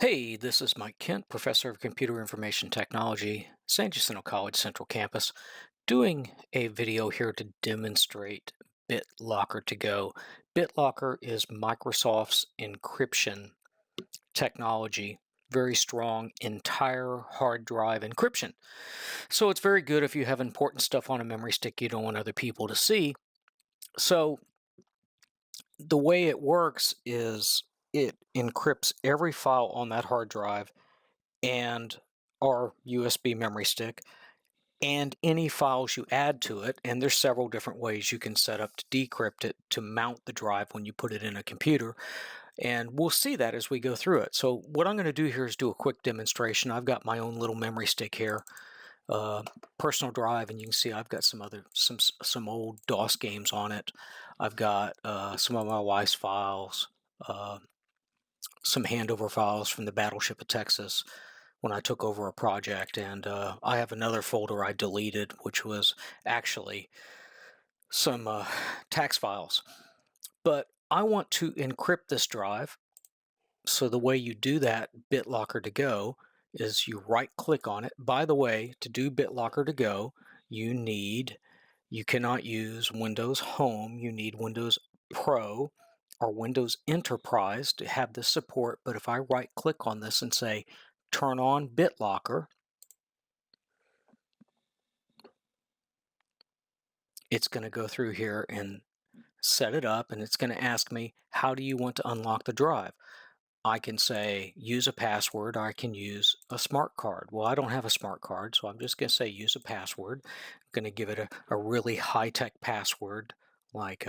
Hey, this is Mike Kent, Professor of Computer Information Technology, San Jacinto College Central Campus, doing a video here to demonstrate Bitrlocker To Go. Bitrlocker is Microsoft's encryption technology, very strong entire hard drive encryption. So it's very good if you have important stuff on a memory stick you don't want other people to see. So the way it works is it encrypts every file on that hard drive and our USB memory stick and any files you add to it. And there's several different ways you can set up to decrypt it to mount the drive when you put it in a computer. And we'll see that as we go through it. So what I'm going to do here is do a quick demonstration. I've got my own little memory stick here, personal drive, and you can see I've got some old DOS games on it. I've got some of my wife's files, some handover files from the Battleship of Texas when I took over a project, and I have another folder I deleted, which was actually some tax files. But I want to encrypt this drive. So the way you do that, Bitrlocker To Go, is you right-click on it. By the way, to do Bitrlocker To Go, you cannot use Windows Home. You need Windows Pro or Windows Enterprise to have this support. But if I right-click on this and say, turn on Bitrlocker, it's going to go through here and set it up, and it's going to ask me, how do you want to unlock the drive? I can say use a password, or I can use a smart card. Well, I don't have a smart card, so I'm just going to say use a password. I'm going to give it a really high-tech password like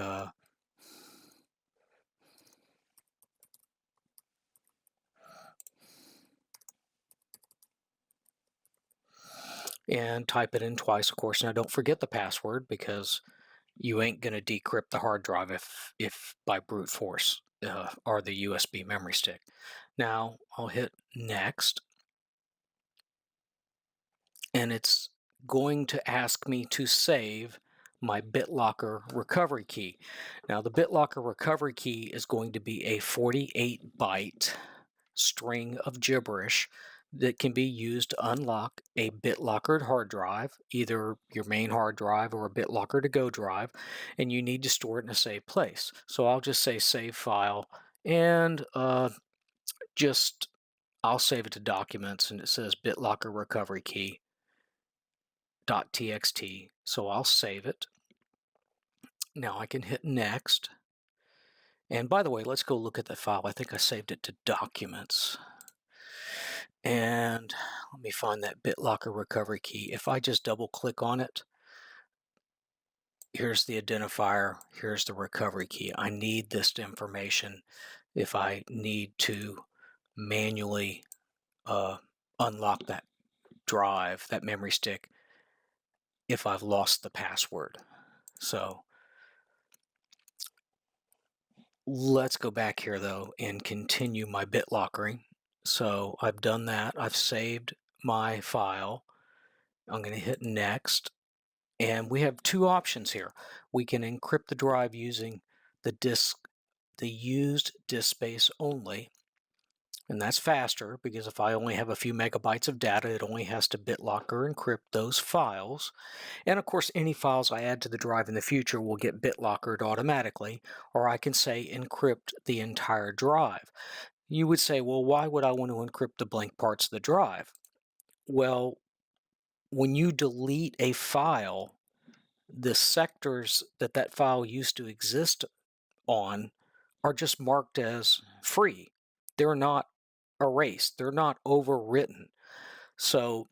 and type it in twice, of course. Now don't forget the password, because you ain't going to decrypt the hard drive if by brute force or the USB memory stick. Now I'll hit next, and it's going to ask me to save my BitLocker recovery key. Now the BitLocker recovery key is going to be a 48-byte string of gibberish that can be used to unlock a BitLocker hard drive, either your main hard drive or a BitLocker To Go drive, and you need to store it in a safe place. So I'll just say save file, and I'll save it to documents, and it says BitLocker recovery key .txt, so I'll save it. Now I can hit next. And by the way, let's go look at the file. I think I saved it to documents. And let me find that BitLocker recovery key. If I just double click on it, here's the identifier, here's the recovery key. I need this information if I need to manually unlock that drive, that memory stick, if I've lost the password. So let's go back here though and continue my BitLockering. So I've done that. I've saved my file. I'm going to hit next. And we have two options here. We can encrypt the drive using the used disk space only. And that's faster, because if I only have a few megabytes of data, it only has to BitLocker encrypt those files. And of course, any files I add to the drive in the future will get BitLockered automatically, or I can say encrypt the entire drive. You would say, well, why would I want to encrypt the blank parts of the drive? Well, when you delete a file, the sectors that file used to exist on are just marked as free. They're not erased. They're not overwritten. So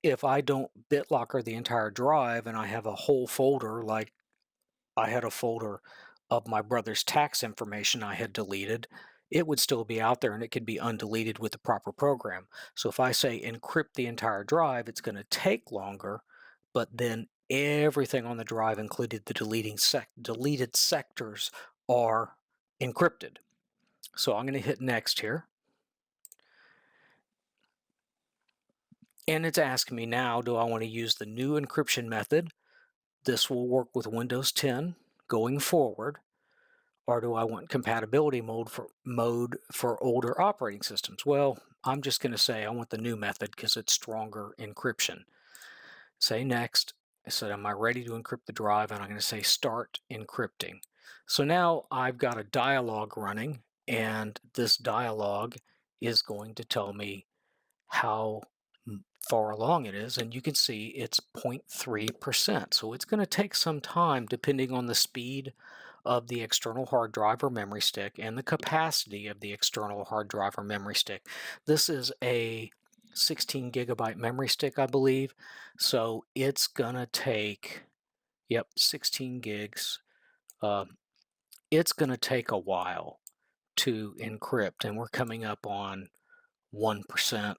if I don't BitLocker the entire drive and I have a whole folder, like I had a folder of my brother's tax information I had deleted, it would still be out there and it could be undeleted with the proper program. So if I say encrypt the entire drive, it's going to take longer, but then everything on the drive, including the deleted sectors, are encrypted. So I'm going to hit next here. And it's asking me now, do I want to use the new encryption method? This will work with Windows 10 going forward. or do I want compatibility mode for older operating systems? Well, I'm just going to say I want the new method because it's stronger encryption. Say next. I said, am I ready to encrypt the drive? And I'm going to say start encrypting. So now I've got a dialog running, and this dialog is going to tell me how far along it is, and you can see it's 0.3%. So it's going to take some time depending on the speed of the external hard drive or memory stick and the capacity of the external hard drive or memory stick. This is a 16 gigabyte memory stick, I believe, so it's going to take, yep, 16 gigs. It's going to take a while to encrypt, and we're coming up on 1%.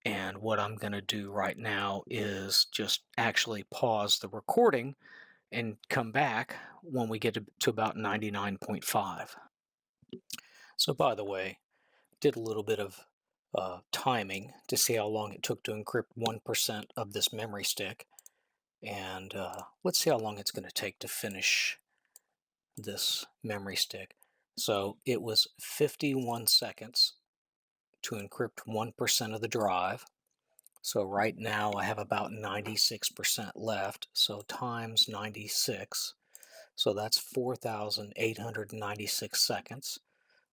And what I'm going to do right now is just actually pause the recording and come back when we get to about 99.5. So by the way, did a little bit of timing to see how long it took to encrypt 1% of this memory stick. And let's see how long it's going to take to finish this memory stick. So it was 51 seconds to encrypt 1% of the drive. So right now I have about 96% left. So times 96. So that's 4,896 seconds.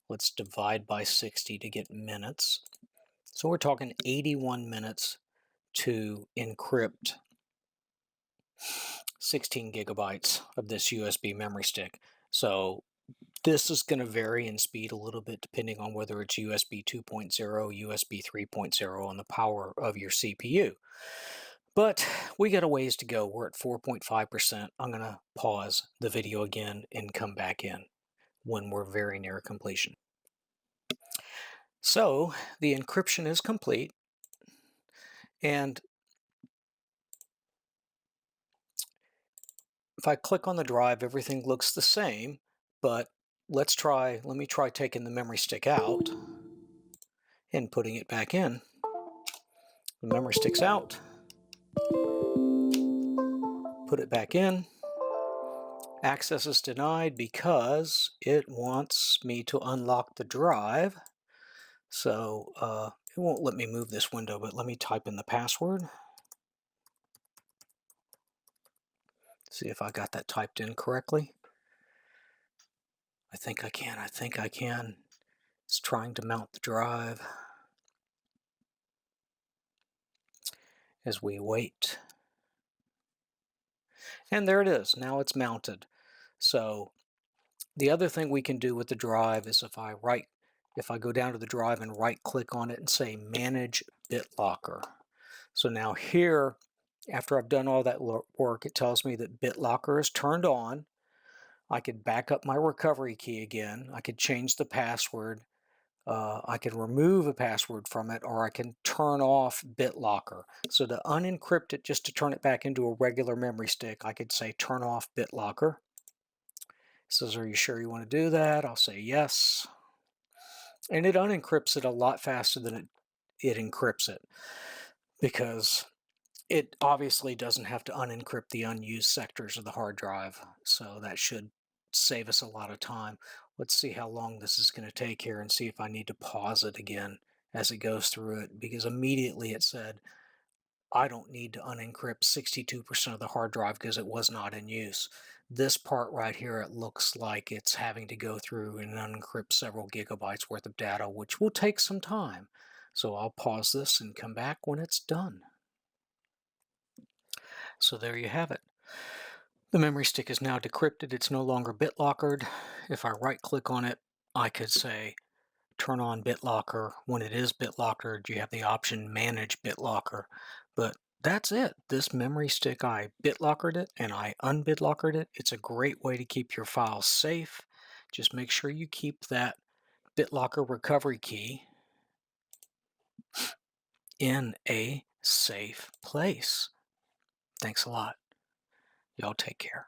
Let's divide by 60 to get minutes. So we're talking 81 minutes to encrypt 16 gigabytes of this USB memory stick. So this is going to vary in speed a little bit depending on whether it's USB 2.0, USB 3.0, and the power of your CPU. But we got a ways to go. We're at 4.5%. I'm going to pause the video again and come back in when we're very near completion. So the encryption is complete, and if I click on the drive, everything looks the same, but let me try taking the memory stick out and putting it back in. The memory stick's out. Put it back in. Access is denied because it wants me to unlock the drive. So it won't let me move this window, but let me type in the password. See if I got that typed in correctly. I think I can. It's trying to mount the drive as we wait. And there it is. Now it's mounted. So the other thing we can do with the drive is if I go down to the drive and right click on it and say Manage BitLocker. So now here, after I've done all that work, it tells me that BitLocker is turned on. I could back up my recovery key again. I could change the password. I can remove a password from it, or I can turn off BitLocker. So to unencrypt it, just to turn it back into a regular memory stick, I could say turn off BitLocker. It says, are you sure you want to do that? I'll say yes. And it unencrypts it a lot faster than it encrypts it, because it obviously doesn't have to unencrypt the unused sectors of the hard drive. So that should save us a lot of time. Let's see how long this is going to take here and see if I need to pause it again as it goes through it, because immediately it said I don't need to unencrypt 62% of the hard drive because it was not in use. This part right here, it looks like it's having to go through and unencrypt several gigabytes worth of data, which will take some time. So I'll pause this and come back when it's done. So there you have it. The memory stick is now decrypted. It's no longer BitLockered. If I right click on it, I could say turn on BitLocker. When it is BitLockered, you have the option Manage BitLocker. But that's it. This memory stick, I BitLockered it and I unBitLockered it. It's a great way to keep your files safe. Just make sure you keep that BitLocker recovery key in a safe place. Thanks a lot. Y'all take care.